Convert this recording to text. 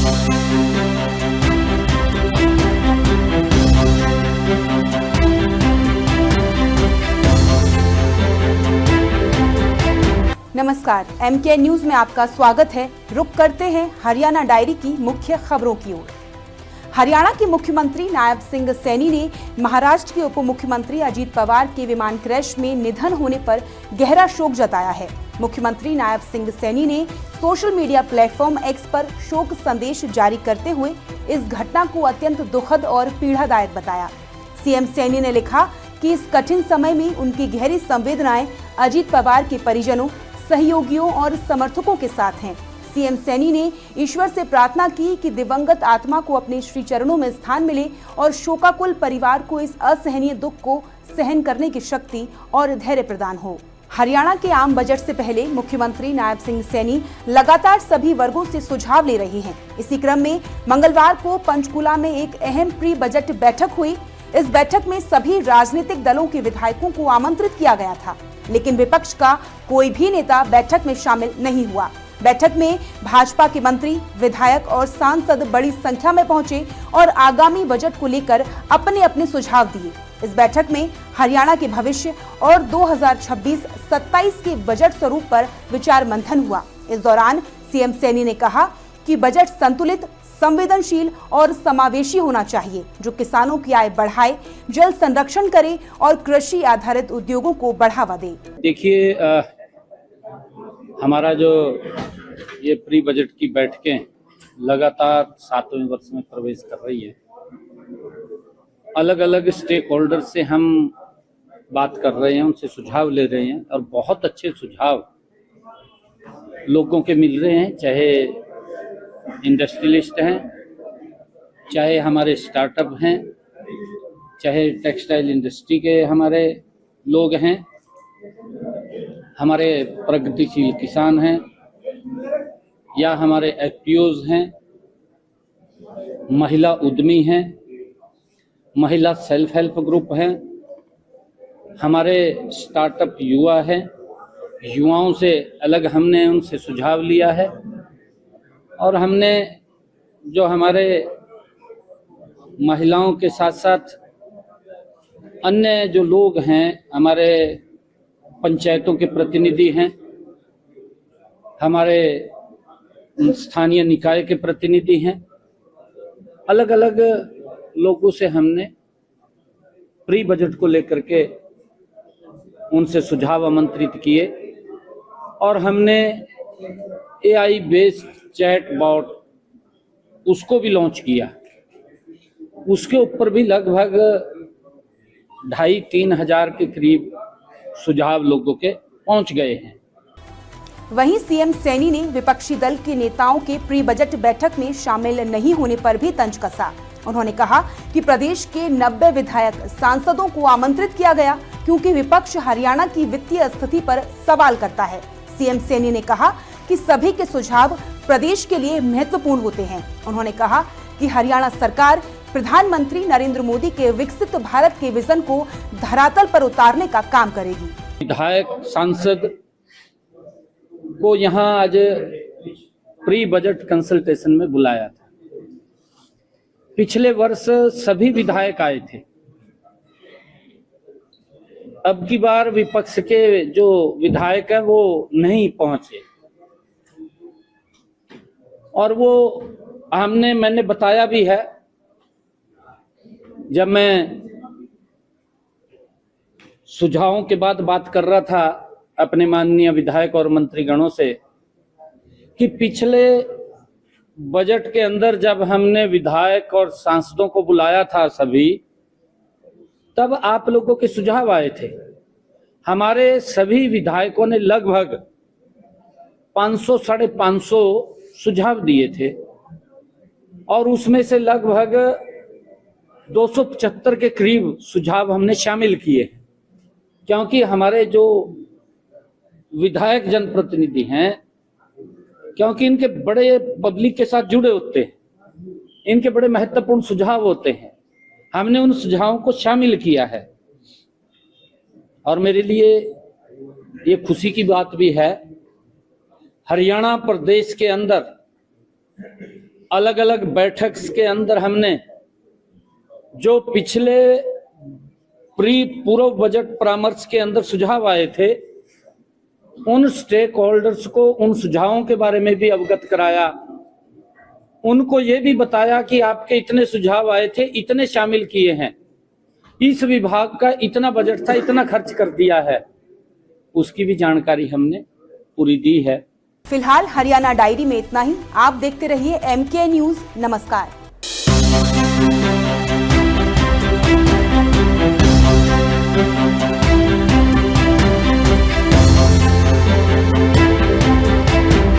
नमस्कार, MK news में आपका स्वागत है। रुक करते हैं हरियाणा डायरी की मुख्य खबरों की ओर। हरियाणा के मुख्यमंत्री नायब सिंह सैनी ने महाराष्ट्र के उप मुख्यमंत्री अजीत पवार के विमान क्रैश में निधन होने पर गहरा शोक जताया है। मुख्यमंत्री नायब सिंह सैनी ने सोशल मीडिया प्लेटफॉर्म X पर शोक संदेश जारी करते हुए इस घटना को अत्यंत दुखद और पीड़ादायक बताया। सीएम सैनी ने लिखा कि इस कठिन समय में उनकी गहरी संवेदनाएं अजीत पवार के परिजनों, सहयोगियों और समर्थकों के साथ हैं। सीएम सैनी ने ईश्वर से प्रार्थना की कि दिवंगत आत्मा को अपने श्री चरणों में स्थान मिले और शोकाकुल परिवार को इस असहनीय दुख को सहन करने की शक्ति और धैर्य प्रदान हो। हरियाणा के आम बजट से पहले मुख्यमंत्री नायब सिंह सैनी लगातार सभी वर्गों से सुझाव ले रहे हैं। इसी क्रम में मंगलवार को पंचकुला में एक अहम प्री बजट बैठक हुई। इस बैठक में सभी राजनीतिक दलों के विधायकों को आमंत्रित किया गया था, लेकिन विपक्ष का कोई भी नेता बैठक में शामिल नहीं हुआ। बैठक में भाजपा के मंत्री, विधायक और सांसद बड़ी संख्या में पहुंचे और आगामी बजट को लेकर अपने अपने सुझाव दिए। इस बैठक में हरियाणा के भविष्य और 2026-27 के बजट स्वरूप पर विचार मंथन हुआ। इस दौरान सीएम सैनी ने कहा कि बजट संतुलित, संवेदनशील और समावेशी होना चाहिए, जो किसानों की आय बढ़ाए, जल संरक्षण करे और कृषि आधारित उद्योगों को बढ़ावा दे। देखिए, हमारा जो ये प्री बजट की बैठकें लगातार 7वें वर्ष में प्रवेश कर रही है। अलग अलग स्टेक होल्डर से हम बात कर रहे हैं, उनसे सुझाव ले रहे हैं और बहुत अच्छे सुझाव लोगों के मिल रहे हैं, चाहे इंडस्ट्रियलिस्ट हैं, चाहे हमारे स्टार्टअप हैं, चाहे टेक्सटाइल इंडस्ट्री के हमारे लोग हैं, हमारे प्रगतिशील किसान हैं, या हमारे एफपीओज हैं, महिला उद्यमी हैं, महिला सेल्फ हेल्प ग्रुप हैं, हमारे स्टार्टअप युवा हैं। युवाओं से अलग हमने उनसे सुझाव लिया है और हमने जो हमारे महिलाओं के साथ साथ अन्य जो लोग हैं, हमारे पंचायतों के प्रतिनिधि हैं, हमारे स्थानीय निकाय के प्रतिनिधि हैं, अलग अलग लोगों से हमने प्री बजट को लेकर के उनसे सुझाव आमंत्रित किए और हमने AI बेस्ड चैट बॉट उसको भी लॉन्च किया। उसके ऊपर भी लगभग 2,500-3 हजार के करीब सुझाव लोगों के पहुंच गए हैं। वहीं सीएम सैनी ने विपक्षी दल के नेताओं के प्री बजट बैठक में शामिल नहीं होने पर भी तंज कसा। उन्होंने कहा कि प्रदेश के 90 विधायक सांसदों को आमंत्रित किया गया क्योंकि विपक्ष हरियाणा की वित्तीय स्थिति पर सवाल करता है। सीएम सैनी ने कहा कि सभी के सुझाव प्रदेश के लिए महत्वपूर्ण होते हैं। उन्होंने कहा कि हरियाणा सरकार प्रधानमंत्री नरेंद्र मोदी के विकसित भारत के विजन को धरातल पर उतारने का काम करेगी। विधायक सांसद को यहाँ आज प्री बजट कंसल्टेशन में बुलाया था। पिछले वर्ष सभी विधायक आए थे। अब की बार विपक्ष के जो विधायक हैं वो नहीं पहुंचे और वो मैंने बताया भी है। जब मैं सुझावों के बाद बात कर रहा था अपने माननीय विधायक और मंत्रीगणों से कि पिछले बजट के अंदर जब हमने विधायक और सांसदों को बुलाया था सभी, तब आप लोगों के सुझाव आए थे। हमारे सभी विधायकों ने लगभग 500-550 सुझाव दिए थे और उसमें से लगभग 275 के करीब सुझाव हमने शामिल किए, क्योंकि हमारे जो विधायक जनप्रतिनिधि हैं, क्योंकि इनके बड़े पब्लिक के साथ जुड़े होते हैं, इनके बड़े महत्वपूर्ण सुझाव होते हैं, हमने उन सुझावों को शामिल किया है। और मेरे लिए ये खुशी की बात भी है, हरियाणा प्रदेश के अंदर अलग अलग बैठक के अंदर हमने जो पिछले पूर्व बजट परामर्श के अंदर सुझाव आए थे, उन स्टेक होल्डर्स को उन सुझावों के बारे में भी अवगत कराया। उनको ये भी बताया कि आपके इतने सुझाव आए थे, इतने शामिल किए हैं, इस विभाग का इतना बजट था, इतना खर्च कर दिया है, उसकी भी जानकारी हमने पूरी दी है। फिलहाल हरियाणा डायरी में इतना ही। आप देखते रहिए MK न्यूज। नमस्कार।